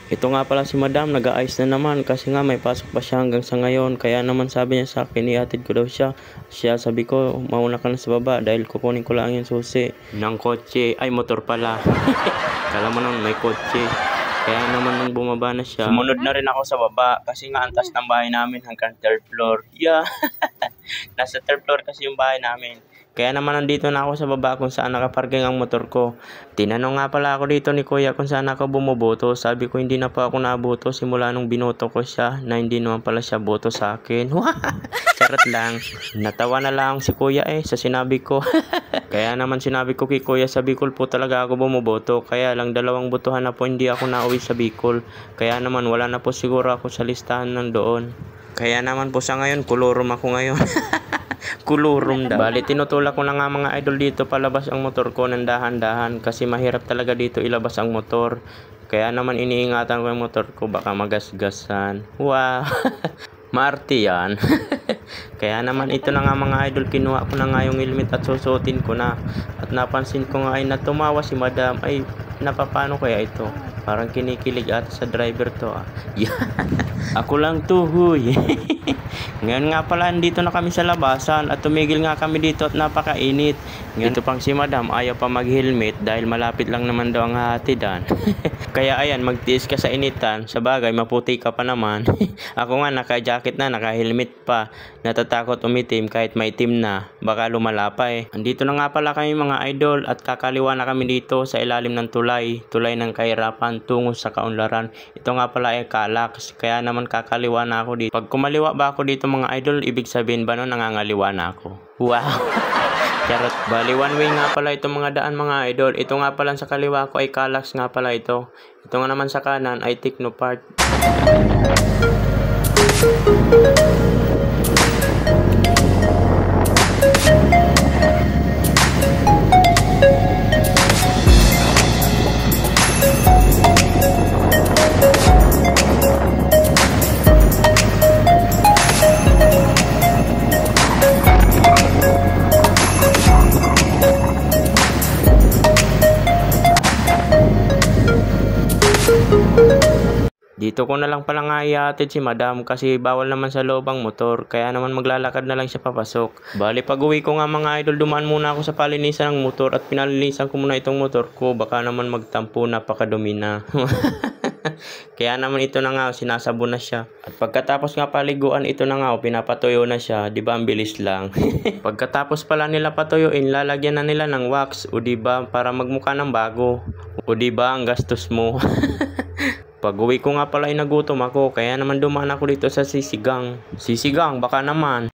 Ito nga pala si madam, nag-aayos na naman kasi nga may pasok pa siya hanggang sa ngayon. Kaya naman sabi niya sa akin, ihatid ko daw siya. Sabi ko, mauna ka na sa baba dahil kukunin ko lang yung susi ng kotse. Ay, motor pala. Kala mo naman may kotse. Kaya naman nung bumaba na siya, sumunod na rin ako sa baba kasi nga antas ng bahay namin hanggang 3rd floor. Yeah. Nasa 3rd floor kasi yung bahay namin. Kaya naman nandito na ako sa baba kung saan nakaparking ang motor ko. Tinanong nga pala ako dito ni kuya kung saan ako bumuboto. Sabi ko hindi na po ako naboto simula nung binoto ko siya na hindi naman pala siya boto sa akin. Charot lang. Natawa na lang si kuya sa sinabi ko. Kaya naman sinabi ko kay kuya sa Bicol po talaga ako bumuboto. Kaya lang 2 botohan na po hindi ako nauwi sa Bicol. Kaya naman wala na po siguro ako sa listahan ng doon. Kaya naman po sa ngayon kulurum ako ngayon. Kulurum daw. Bali tinutulak ko na nga mga idol dito palabas ang motor ko ng dahan-dahan kasi mahirap talaga dito ilabas ang motor. Kaya naman iniingatan ko yung motor ko baka magasgasan. Wow. Maarte yan. Kaya naman ito na nga mga idol, kinuha ko na nga yung helmet at susuotin ko na. At napansin ko nga ay natumawa si madam. Ay napapano kaya ito? Parang kinikilig ata sa driver to Ako lang to huy. Ngayon nga pala dito na kami sa labasan at tumigil nga kami dito at napakainit. Ngayon ito pang si madam ayaw pa mag-helmet dahil malapit lang naman daw ang hahatidan. Kaya ayan, magtiis ka sa initan. Sa bagay maputi ka pa naman. Ako nga naka-jacket na, naka-helmet pa. Natatakot umitim kahit maitim na. Baka lumala pa Andito na nga pala kami mga idol at kakaliwa na kami dito sa ilalim ng tulay. Tulay ng kahirapan tungo sa kaunlaran. Ito nga pala Calax. Kaya naman kakaliwa na ako dito. Pag kumaliwa ba ako dito mga idol, ibig sabihin ba nun nangangaliwa na ako? Wow! Charot. Bali, one way nga pala itong mga daan mga idol. Ito nga pala sa kaliwa ko ay Calax nga pala ito. Ito nga naman sa kanan ay Technopart. Dito ko na lang pala nga ihatid si madam kasi bawal naman sa loob ang motor. Kaya naman maglalakad na lang siya papasok. Bali pag uwi ko nga mga idol, dumaan muna ako sa palinisan ng motor at pinalinisan ko muna itong motor ko. Baka naman magtampo, napakadumi na. Kaya naman ito na nga, sinasabon na siya. At pagkatapos nga paliguan, ito na nga, pinapatuyo na siya. Diba ang bilis lang. Pagkatapos pala nila patuyuin, lalagyan na nila ng wax. O diba, para magmukha ng bago. O diba, ang gastos mo. Pag uwi ko nga pala ay nagutom ako, kaya naman dumaan ako dito sa Sisigang. Sisigang, baka naman.